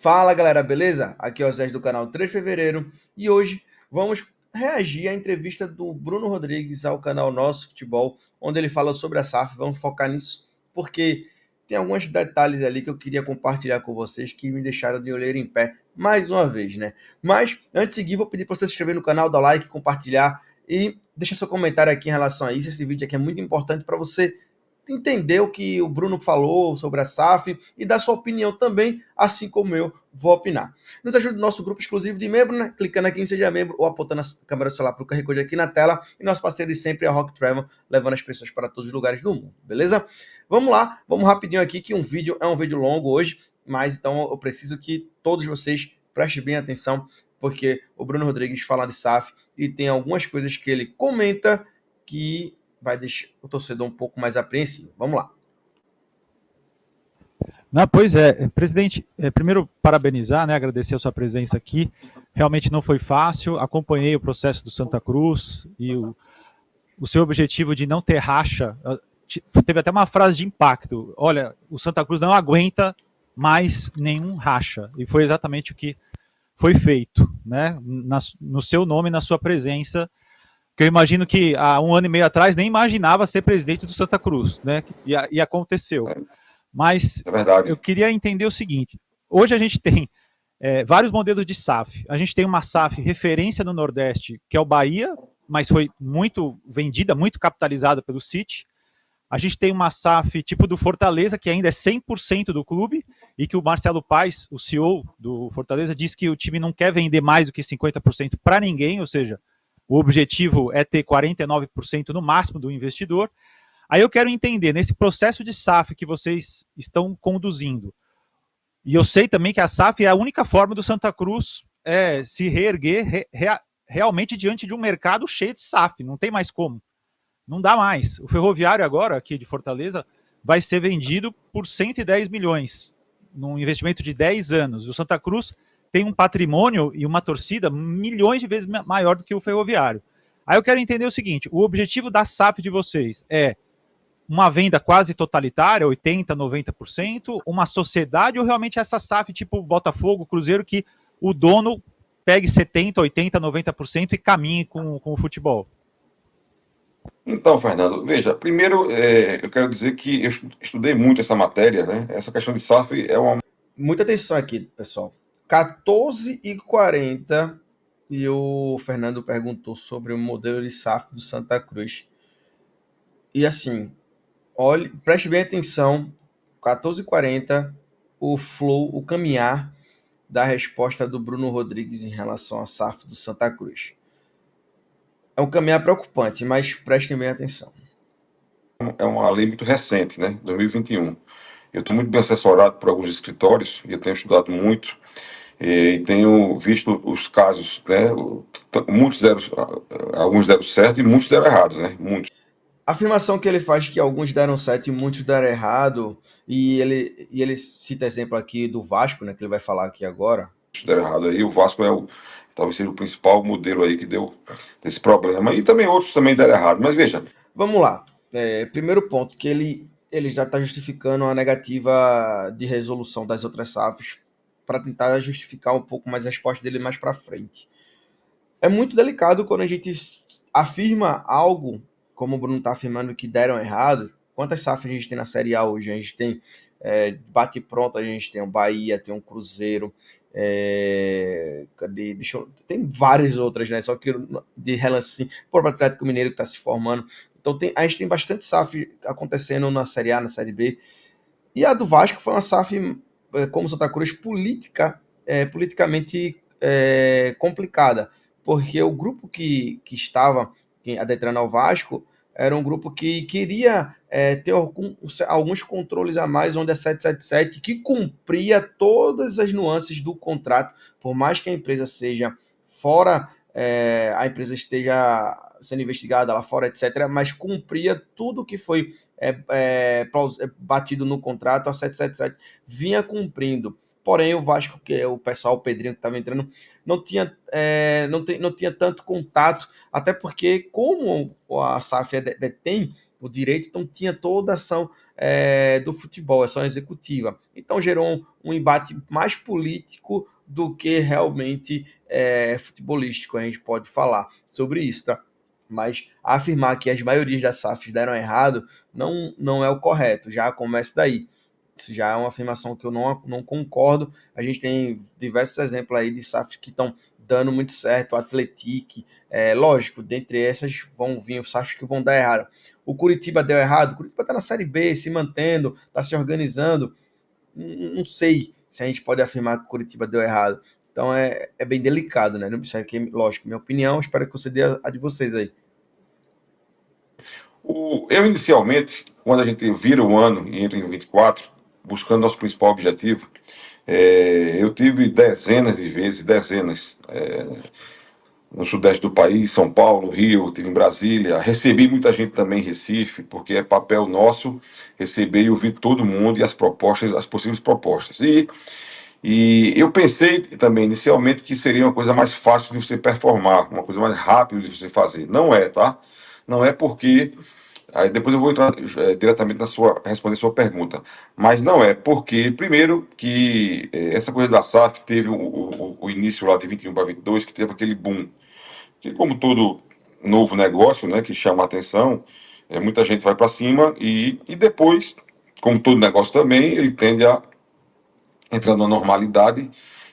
Fala galera, beleza? Aqui é o Zé do canal 3 de Fevereiro e hoje vamos reagir à entrevista do Bruno Rodrigues ao canal Nosso Futebol, onde ele fala sobre a SAF. Vamos focar nisso porque tem alguns detalhes ali que eu queria compartilhar com vocês que me deixaram de olheira em pé mais uma vez, né? Mas antes de seguir, vou pedir para você se inscrever no canal, dar like, compartilhar e deixar seu comentário aqui em relação a isso. Esse vídeo aqui é muito importante para você entender o que o Bruno falou sobre a SAF e dar sua opinião também, assim como eu vou opinar. Nos ajude no nosso grupo exclusivo de membro, né? Clicando aqui em Seja Membro ou apontando a câmera do celular para o QR Code aqui na tela. E nosso parceiro de sempre é a Rock Travel, levando as pessoas para todos os lugares do mundo, beleza? Vamos lá, vamos rapidinho aqui, que um vídeo é um vídeo longo hoje, mas então eu preciso que todos vocês prestem bem atenção, porque o Bruno Rodrigues fala de SAF e tem algumas coisas que ele comenta que vai deixar o torcedor um pouco mais apreensivo. Vamos lá. Não, pois é, presidente, primeiro parabenizar, né, agradecer a sua presença aqui. Realmente não foi fácil, acompanhei o processo do Santa Cruz e o seu objetivo de não ter racha, teve até uma frase de impacto, olha, o Santa Cruz não aguenta mais nenhum racha, e foi exatamente o que foi feito, né, no seu nome, na sua presença, que eu imagino que há um ano e meio atrás nem imaginava ser presidente do Santa Cruz, né, e aconteceu. Mas eu queria entender o seguinte, hoje a gente tem vários modelos de SAF. A gente tem uma SAF referência no Nordeste, que é o Bahia, mas foi muito vendida, muito capitalizada pelo City. A gente tem uma SAF tipo do Fortaleza, que ainda é 100% do clube, e que o Marcelo Paes, o CEO do Fortaleza, diz que o time não quer vender mais do que 50% para ninguém, ou seja, o objetivo é ter 49% no máximo do investidor. Aí eu quero entender, nesse processo de SAF que vocês estão conduzindo, e eu sei também que a SAF é a única forma do Santa Cruz se reerguer realmente diante de um mercado cheio de SAF, não tem mais como. Não dá mais. O Ferroviário agora, aqui de Fortaleza, vai ser vendido por 110 milhões, num investimento de 10 anos. O Santa Cruz tem um patrimônio e uma torcida milhões de vezes maior do que o Ferroviário. Aí eu quero entender o seguinte, o objetivo da SAF de vocês é uma venda quase totalitária, 80%, 90%, uma sociedade ou realmente essa SAF tipo Botafogo, Cruzeiro, que o dono pegue 70%, 80%, 90% e caminhe com o futebol? Então, Fernando, veja, primeiro eu quero dizer que eu estudei muito essa matéria, né? Essa questão de SAF é uma... Muita atenção aqui, pessoal. 14h40 e o Fernando perguntou sobre o modelo de SAF do Santa Cruz. E assim, olhe, preste bem atenção, 14h40, o flow, o caminhar da resposta do Bruno Rodrigues em relação à SAF do Santa Cruz. É um caminhar preocupante, mas prestem bem atenção. É uma lei muito recente, né? 2021. Eu estou muito bem assessorado por alguns escritórios e eu tenho estudado muito e tenho visto os casos, né? Muitos deram, alguns deram certo e muitos deram errado, né? Muitos. A afirmação que ele faz que alguns deram certo e muitos deram errado, e ele cita exemplo aqui do Vasco, né, que ele vai falar aqui agora. Deram errado aí, o Vasco talvez seja o principal modelo aí que deu esse problema, e também outros também deram errado, mas veja. Vamos lá, primeiro ponto, que ele já está justificando a negativa de resolução das outras SAFs para tentar justificar um pouco mais a resposta dele mais para frente. É muito delicado quando a gente afirma algo, como o Bruno está afirmando, que deram errado. Quantas SAFs a gente tem na Série A hoje? A gente tem bate pronto, a gente tem o Bahia, tem o Cruzeiro, tem várias outras, né? Só que de relance assim, o próprio Atlético Mineiro que está se formando. Então a gente tem bastante SAF acontecendo na Série A, na Série B. E a do Vasco foi uma SAF, como Santa Cruz, politicamente complicada, porque o grupo que estava adentrando ao Vasco era um grupo que queria ter alguns controles a mais, onde a 777, que cumpria todas as nuances do contrato, por mais que a empresa seja fora, a empresa esteja sendo investigada lá fora, etc., mas cumpria tudo que foi batido no contrato, a 777 vinha cumprindo. Porém, o Vasco, que é o pessoal, o Pedrinho que estava entrando, não tinha tanto contato, até porque, como a SAF detém o direito, então tinha toda a ação do futebol, é só executiva. Então gerou um embate mais político do que realmente futebolístico, a gente pode falar sobre isso, tá? Mas afirmar que as maiorias das SAFs deram errado não é o correto, já começa daí. Isso já é uma afirmação que eu não concordo. A gente tem diversos exemplos aí de SAFs que estão dando muito certo, o Atlético, lógico, dentre essas vão vir os SAFs que vão dar errado. O Curitiba deu errado, o Curitiba está na Série B, se mantendo, está se organizando. Não sei se a gente pode afirmar que o Curitiba deu errado. Então é bem delicado, né? Isso aqui, lógico, minha opinião, espero que você dê a de vocês aí. Eu, inicialmente, quando a gente vira o ano e entra em 24, buscando nosso principal objetivo, eu tive dezenas de vezes, no sudeste do país, São Paulo, Rio, tive em Brasília, recebi muita gente também em Recife, porque é papel nosso receber e ouvir todo mundo e as propostas, as possíveis propostas. E eu pensei também inicialmente que seria uma coisa mais fácil de você performar, uma coisa mais rápida de você fazer. Não é, tá? Não é porque aí depois eu vou entrar diretamente responder a sua pergunta. Mas não é, porque, primeiro, que essa coisa da SAF teve o início lá de 21 para 22, que teve aquele boom. Que como todo novo negócio, né, que chama a atenção, muita gente vai para cima e depois, como todo negócio também, ele tende a entrar na normalidade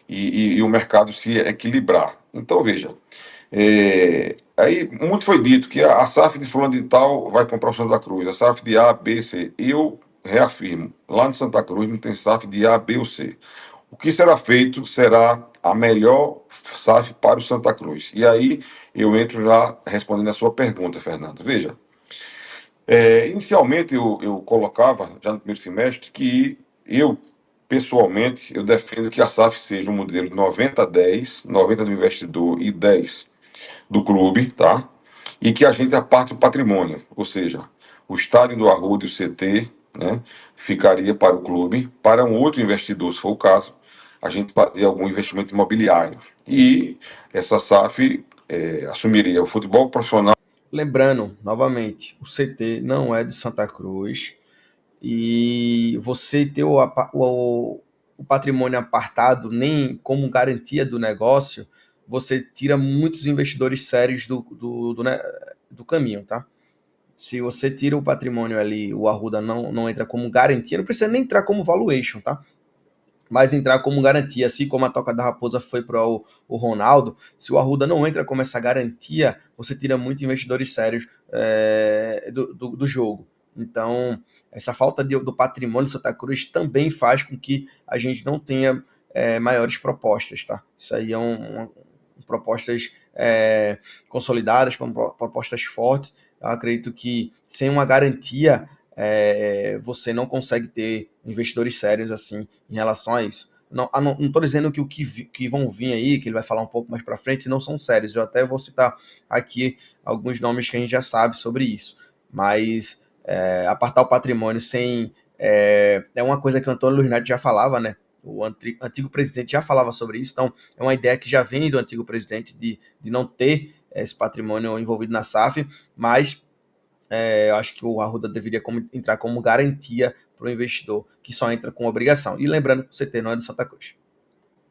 e o mercado se equilibrar. Então, veja, aí muito foi dito que a SAF de fulano de tal vai comprar o Santa Cruz, a SAF de A, B, C. Eu reafirmo, lá no Santa Cruz não tem SAF de A, B ou C. O que será feito será a melhor SAF para o Santa Cruz. E aí eu entro já respondendo a sua pergunta, Fernando. Veja, inicialmente eu colocava, já no primeiro semestre, que pessoalmente, eu defendo que a SAF seja um modelo de 90-10, 90 do investidor e 10 do clube, tá? E que a gente aparte o patrimônio, ou seja, o estádio do Arruda e o CT, né, ficaria para o clube, para um outro investidor, se for o caso, a gente fazia algum investimento imobiliário. E essa SAF assumiria o futebol profissional. Lembrando, novamente, o CT não é do Santa Cruz e você ter o patrimônio apartado nem como garantia do negócio, você tira muitos investidores sérios do caminho, tá? Se você tira o patrimônio ali, o Arruda não entra como garantia, não precisa nem entrar como valuation, tá? Mas entrar como garantia, assim como a Toca da Raposa foi para o Ronaldo, se o Arruda não entra como essa garantia, você tira muitos investidores sérios do jogo. Então, essa falta do patrimônio do Santa Cruz também faz com que a gente não tenha maiores propostas, tá? Isso aí propostas consolidadas, propostas fortes. Eu acredito que sem uma garantia você não consegue ter investidores sérios assim em relação a isso. Não estou dizendo que que vão vir aí, que ele vai falar um pouco mais para frente, não são sérios. Eu até vou citar aqui alguns nomes que a gente já sabe sobre isso. Mas apartar o patrimônio sem. É uma coisa que o Antônio Luiz Neto já falava, né? O antigo presidente já falava sobre isso, então é uma ideia que já vem do antigo presidente de não ter esse patrimônio envolvido na SAF, mas eu acho que o Arruda deveria entrar como garantia para o investidor, que só entra com obrigação. E lembrando que o CT não é do Santa Cruz.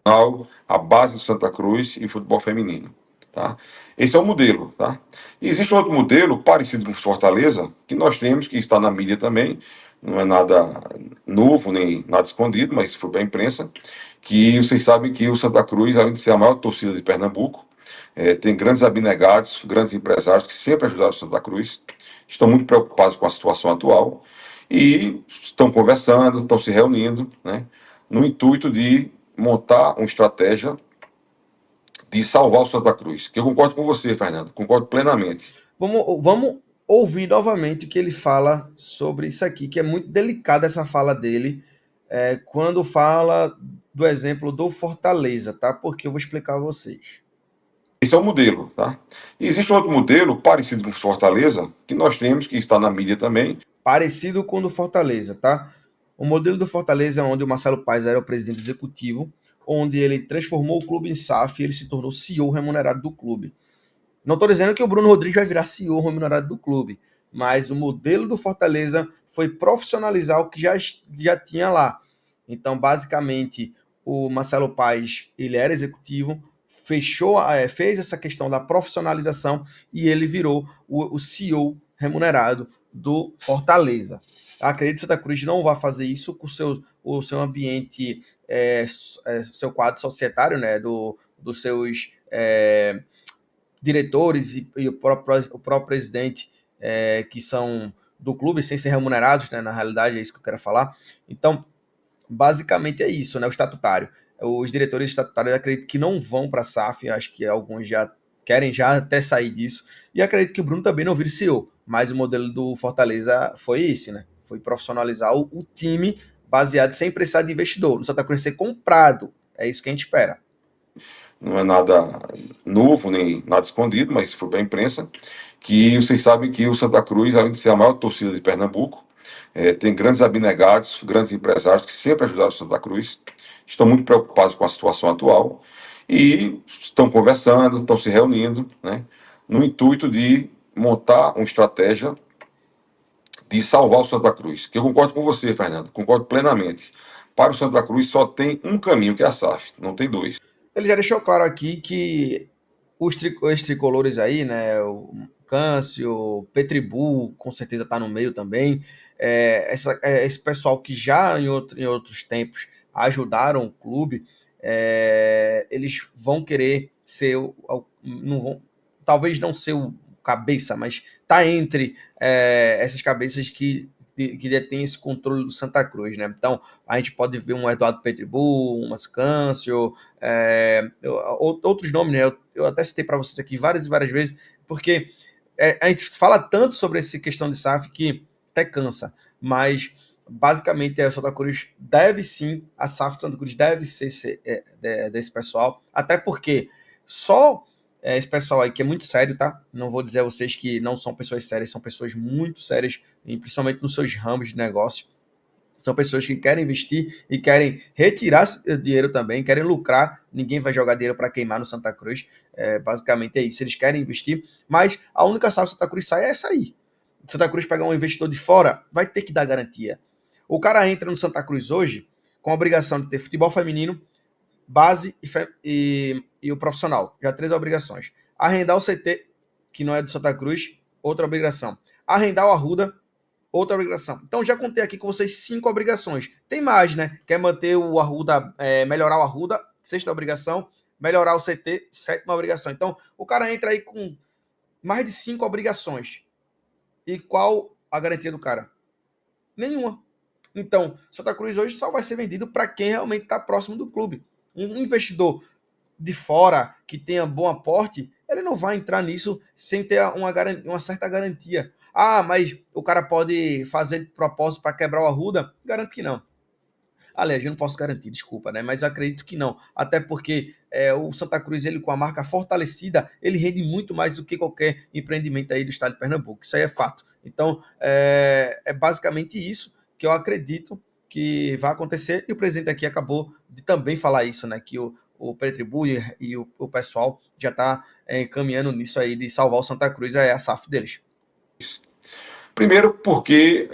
A base do Santa Cruz e futebol feminino. Tá? Esse é o modelo. Tá? E existe outro modelo parecido com o Fortaleza, que nós temos, que está na mídia também, não é nada novo, nem nada escondido, mas foi para a imprensa, que vocês sabem que o Santa Cruz, além de ser a maior torcida de Pernambuco, tem grandes abnegados, grandes empresários que sempre ajudaram o Santa Cruz, estão muito preocupados com a situação atual e estão conversando, estão se reunindo, né, no intuito de montar uma estratégia de salvar o Santa Cruz. Que eu concordo com você, Fernando, concordo plenamente. Vamos ouvir novamente o que ele fala sobre isso aqui, que é muito delicada essa fala dele, quando fala do exemplo do Fortaleza, tá? Porque eu vou explicar a vocês. Esse é o modelo, tá? E existe outro modelo parecido com o Fortaleza, que nós temos, que está na mídia também. Parecido com o do Fortaleza, tá? O modelo do Fortaleza é onde o Marcelo Paes era o presidente executivo, onde ele transformou o clube em SAF e ele se tornou CEO remunerado do clube. Não estou dizendo que o Bruno Rodrigues vai virar CEO remunerado do clube, mas o modelo do Fortaleza foi profissionalizar o que já tinha lá. Então, basicamente, o Marcelo Paes, ele era executivo, fez essa questão da profissionalização e ele virou o CEO remunerado do Fortaleza. Acredito que Santa Cruz não vai fazer isso com o seu ambiente, seu quadro societário, né, dos seus diretores e o próprio presidente, que são do clube, sem ser remunerados, né, na realidade é isso que eu quero falar. Então, basicamente é isso, né, o estatutário. Os diretores estatutários, eu acredito que não vão para a SAF, acho que alguns já querem já até sair disso, e acredito que o Bruno também não vira CEO, mas o modelo do Fortaleza foi esse, né, foi profissionalizar o time baseado sem precisar de investidor, no Santa Cruz ser comprado, é isso que a gente espera. Não é nada novo, nem nada escondido, mas foi para a imprensa, que vocês sabem que o Santa Cruz, além de ser a maior torcida de Pernambuco, tem grandes abnegados, grandes empresários que sempre ajudaram o Santa Cruz, estão muito preocupados com a situação atual e estão conversando, estão se reunindo, né, no intuito de montar uma estratégia de salvar o Santa Cruz. Que eu concordo com você, Fernando, concordo plenamente. Para o Santa Cruz só tem um caminho, que é a SAF, não tem dois. Ele já deixou claro aqui que os tricolores aí, né, o Câncio, o Petribu, com certeza está no meio também, esse pessoal que já em outros tempos ajudaram o clube, eles vão querer ser, não vão, talvez não ser o cabeça, mas tá entre essas cabeças que detêm esse controle do Santa Cruz, né? Então, a gente pode ver um Eduardo Petribu, um Mascâncio, outros nomes, né? Eu até citei para vocês aqui várias e várias vezes, porque a gente fala tanto sobre essa questão de SAF que até cansa, mas basicamente o Santa Cruz deve sim, a SAF do Santa Cruz deve ser desse pessoal, até porque só esse pessoal aí que é muito sério, tá? Não vou dizer a vocês que não são pessoas sérias, são pessoas muito sérias, principalmente nos seus ramos de negócio. São pessoas que querem investir e querem retirar dinheiro também, querem lucrar. Ninguém vai jogar dinheiro para queimar no Santa Cruz. Basicamente é isso. Eles querem investir, mas a única salva que Santa Cruz sai é essa aí. Santa Cruz pegar um investidor de fora, vai ter que dar garantia. O cara entra no Santa Cruz hoje com a obrigação de ter futebol feminino, base e o profissional. Já 3 obrigações. Arrendar o CT, que não é do Santa Cruz, outra obrigação. Arrendar o Arruda, outra obrigação. Então já contei aqui com vocês 5 obrigações. Tem mais, né? Quer manter o Arruda, melhorar o Arruda, 6ª obrigação. Melhorar o CT, 7ª obrigação. Então o cara entra aí com mais de 5 obrigações. E qual a garantia do cara? Nenhuma. Então, Santa Cruz hoje só vai ser vendido para quem realmente está próximo do clube. Um investidor de fora que tenha bom aporte, ele não vai entrar nisso sem ter uma certa garantia. Ah, mas o cara pode fazer de propósito para quebrar o Arruda? Garanto que não. Aliás, eu não posso garantir, desculpa, né? Mas eu acredito que não. Até porque o Santa Cruz, ele com a marca fortalecida, ele rende muito mais do que qualquer empreendimento aí do estado de Pernambuco. Isso aí é fato. Então, é basicamente isso que eu acredito que vai acontecer. E o presidente aqui acabou de também falar isso, né? Que o Petribu e o pessoal já está caminhando nisso aí de salvar o Santa Cruz, é a SAF deles. Primeiro porque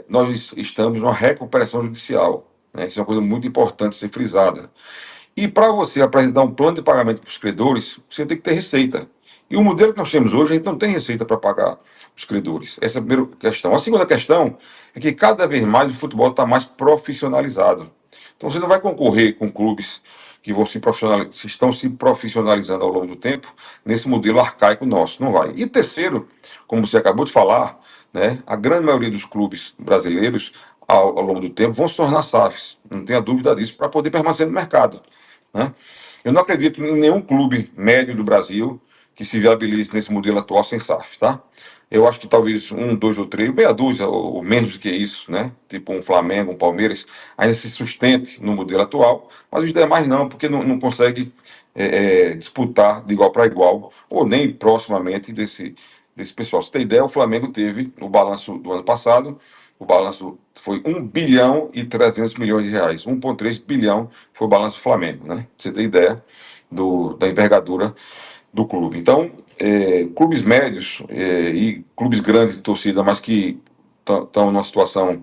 nós estamos numa recuperação judicial, né? Isso é uma coisa muito importante ser frisada. E para você apresentar um plano de pagamento para os credores, você tem que ter receita. E o modelo que nós temos hoje, a gente não tem receita para pagar os credores. Essa é a primeira questão. A segunda questão é que cada vez mais o futebol está mais profissionalizado. Então você não vai concorrer com clubes que estão se profissionalizando ao longo do tempo nesse modelo arcaico nosso. Não vai. E terceiro, como você acabou de falar, né, a grande maioria dos clubes brasileiros, ao longo do tempo, vão se tornar SAFs. Não tenha dúvida disso, para poder permanecer no mercado. Né? Eu não acredito em nenhum clube médio do Brasil que se viabilize nesse modelo atual sem SAF, tá? Eu acho que talvez 1, 2 ou 3, meia dúzia ou menos do que isso, né? Tipo um Flamengo, um Palmeiras, ainda se sustente no modelo atual, mas os demais não, porque não consegue disputar de igual para igual, ou nem proximamente desse pessoal. Se tem ideia, o Flamengo teve o balanço do ano passado, o balanço foi 1 bilhão e 300 milhões de reais. 1,3 bilhão foi o balanço do Flamengo, né? Pra você ter ideia da envergadura do clube. Então, clubes médios e clubes grandes de torcida, mas que estão numa situação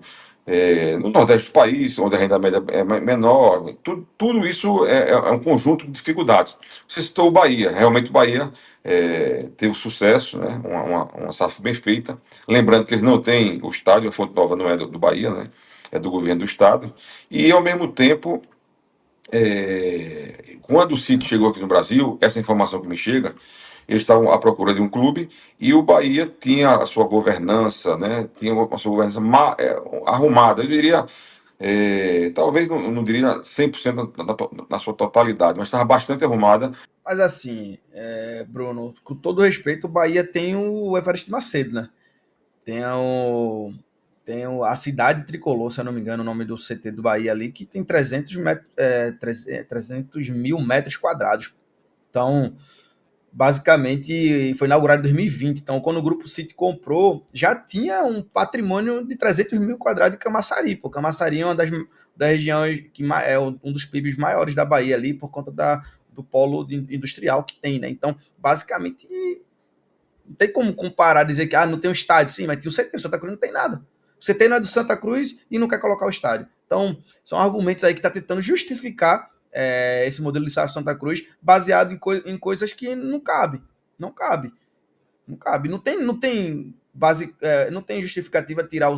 no Nordeste do país, onde a renda média é menor, tudo isso é um conjunto de dificuldades. Você citou o Bahia, realmente o Bahia teve sucesso, né? Uma SAF bem feita, lembrando que eles não têm o estádio, a Fonte Nova não é do Bahia, né? É do governo do estado, e ao mesmo tempo, quando o City chegou aqui no Brasil, essa informação que me chega, eles estavam à procura de um clube e o Bahia tinha a sua governança, né? Tinha a sua governança arrumada. Eu diria, talvez não diria 100% na sua totalidade, mas estava bastante arrumada. Mas assim, Bruno, com todo respeito, o Bahia tem o Everest Macedo, né? Tem a cidade tricolor, se eu não me engano, o nome do CT do Bahia ali, que tem 300 mil metros quadrados. Então, basicamente, foi inaugurado em 2020. Então, quando o Grupo City comprou, já tinha um patrimônio de 300 mil quadrados de Camaçari. Pô, Camaçari é uma das regiões que é um dos PIBs maiores da Bahia ali, por conta do polo industrial que tem, né? Então, basicamente, não tem como comparar, dizer que não tem um estádio. Sim, mas tem o CT, o Santa Cruz não tem nada. O CT não é do Santa Cruz e não quer colocar o estádio. Então, são argumentos aí que está tentando justificar esse modelo de SAF Santa Cruz baseado em coisas que não cabe. Não cabe. Não cabe. Não tem justificativa tirar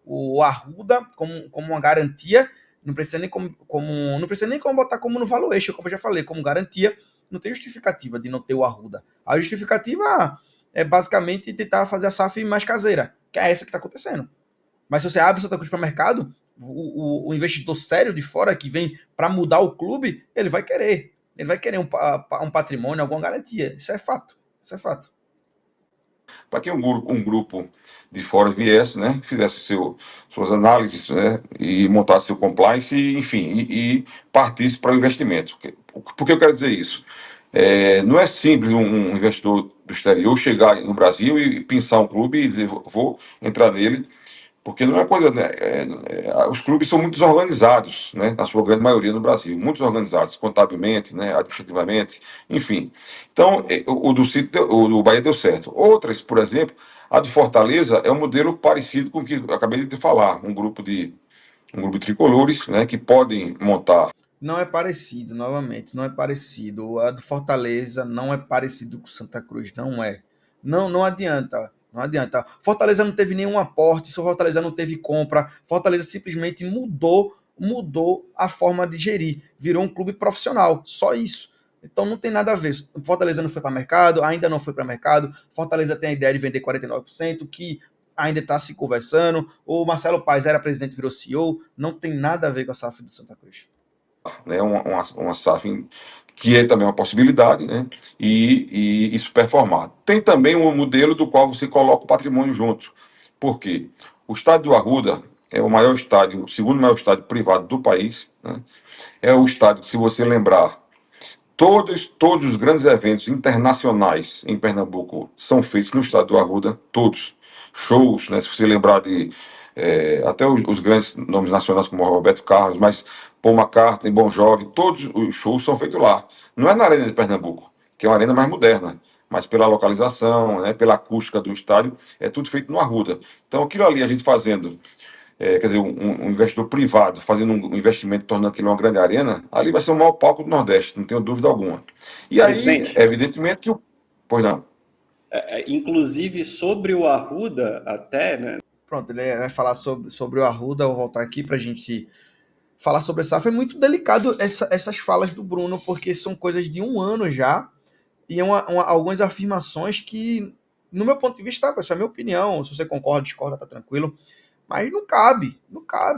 o Arruda como uma garantia. Não precisa nem não precisa nem como botar como no valuation, como eu já falei, como garantia. Não tem justificativa de não ter o Arruda. A justificativa é basicamente tentar fazer a SAF mais caseira, que é essa que está acontecendo. Mas se você abre o Santa Cruz para o mercado, o investidor sério de fora que vem para mudar o clube, ele vai querer. Ele vai querer um patrimônio, alguma garantia. Isso é fato. Isso é fato. Para que um grupo de fora viesse, né, fizesse suas análises, né, e montasse seu compliance, enfim, e partisse para o investimento. Por que eu quero dizer isso? Não é simples um investidor do exterior chegar no Brasil e pensar um clube e dizer, vou entrar nele, porque não é coisa, né, os clubes são muito desorganizados, né, na sua grande maioria no Brasil, muito desorganizados, contabilmente, né, administrativamente, enfim. Então, o do Bahia deu certo. Outras, por exemplo, a do Fortaleza é um modelo parecido com o que eu acabei de falar, um grupo de tricolores, né, que podem montar. Não é parecido, novamente, não é parecido. A do Fortaleza não é parecido com Santa Cruz, não é. Não adianta. Não adianta. Fortaleza não teve nenhum aporte, Fortaleza não teve compra. Fortaleza simplesmente mudou a forma de gerir. Virou um clube profissional. Só isso. Então não tem nada a ver. Fortaleza não foi para mercado, ainda não foi para mercado. Fortaleza tem a ideia de vender 49%, que ainda está se conversando. O Marcelo Paes era presidente, virou CEO. Não tem nada a ver com a SAF do Santa Cruz. Né, uma SAF que é também uma possibilidade, né, e isso performar. Tem também um modelo do qual você coloca o patrimônio junto. Por quê? O estádio do Arruda é o maior estádio, o segundo maior estádio privado do país, né, é o estádio que, se você lembrar, todos os grandes eventos internacionais em Pernambuco são feitos no estádio do Arruda, todos. Shows, né, se você lembrar de até os grandes nomes nacionais como Roberto Carlos, mas Paul McCartney, Bon Jovi, todos os shows são feitos lá. Não é na Arena de Pernambuco, que é uma arena mais moderna, mas pela localização, né, pela acústica do estádio, é tudo feito no Arruda. Então aquilo ali a gente fazendo, quer dizer, um investidor privado fazendo um investimento tornando aquilo uma grande arena, ali vai ser o maior palco do Nordeste, não tenho dúvida alguma. E aí, evidentemente que Pois não. Inclusive sobre o Arruda até, né? Pronto, ele vai falar sobre o Arruda, eu vou voltar aqui para a gente falar sobre essa. Foi muito delicado essas falas do Bruno, porque são coisas de um ano já, e algumas afirmações que, no meu ponto de vista, essa é a minha opinião, se você concorda, discorda, tá tranquilo, mas não cabe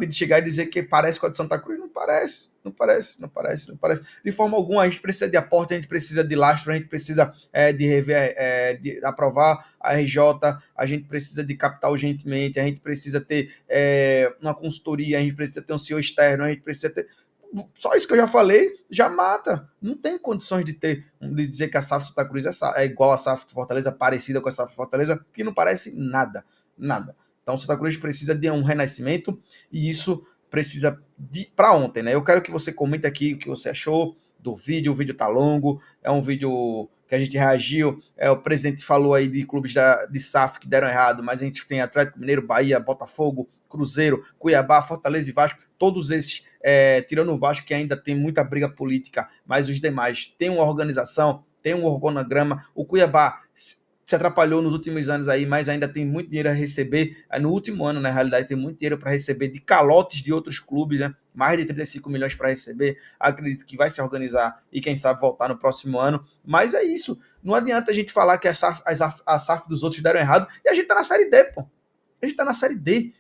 de chegar e dizer que parece com a de Santa Cruz, não parece. De forma alguma, a gente precisa de aporte, a gente precisa de lastro, a gente precisa de rever, de aprovar a RJ, a gente precisa de capital urgentemente, a gente precisa ter uma consultoria, a gente precisa ter um CEO externo, a gente precisa ter... Só isso que eu já falei, já mata. Não tem condições de dizer que a SAF Santa Cruz é igual a SAF de Fortaleza, parecida com a SAF de Fortaleza, que não parece nada. Então, Santa Cruz precisa de um renascimento e isso precisa para ontem, né? Eu quero que você comente aqui o que você achou do vídeo. O vídeo tá longo, é um vídeo que a gente reagiu. O presidente falou aí de clubes de SAF que deram errado, mas a gente tem Atlético Mineiro, Bahia, Botafogo, Cruzeiro, Cuiabá, Fortaleza e Vasco, todos esses, tirando o Vasco, que ainda tem muita briga política, mas os demais têm uma organização, tem um organograma. O Cuiabá se atrapalhou nos últimos anos aí, mas ainda tem muito dinheiro a receber. No último ano, na realidade, tem muito dinheiro para receber de calotes de outros clubes, né? Mais de 35 milhões para receber. Acredito que vai se organizar e, quem sabe, voltar no próximo ano. Mas é isso. Não adianta a gente falar que a SAF dos outros deram errado e a gente tá na Série D, pô. A gente tá na Série D.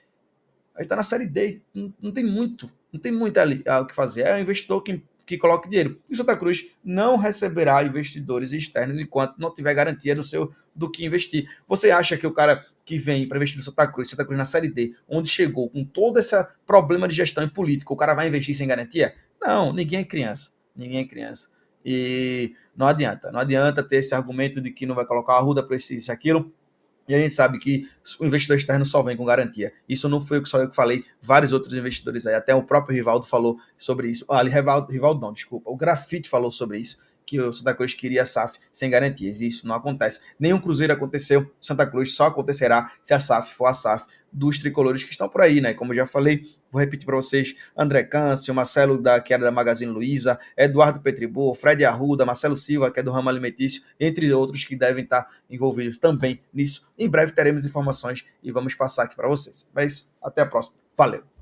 A gente tá na Série D. Não tem muito. Não tem muito ali o que fazer. É o investidor que coloca dinheiro. E Santa Cruz não receberá investidores externos enquanto não tiver garantia do que investir. Você acha que o cara que vem para investir no Santa Cruz na Série D, onde chegou com todo esse problema de gestão e política, o cara vai investir sem garantia? Não, ninguém é criança. Ninguém é criança. E não adianta ter esse argumento de que não vai colocar a Arruda para isso e aquilo. E a gente sabe que o investidor externo só vem com garantia. Isso não foi só eu que falei, vários outros investidores aí, até o próprio Rivaldo falou sobre isso. Rivaldo não, desculpa, o Grafite falou sobre isso, que o Santa Cruz queria a SAF sem garantias, e isso não acontece. Nenhum Cruzeiro aconteceu, Santa Cruz só acontecerá se a SAF for a SAF dos tricolores que estão por aí, né? Como eu já falei, vou repetir para vocês: André Câncio, Marcelo, que era da Magazine Luiza, Eduardo Petribu, Fred Arruda, Marcelo Silva, que é do ramo alimentício, entre outros que devem estar envolvidos também nisso. Em breve teremos informações e vamos passar aqui para vocês. Mas até a próxima. Valeu!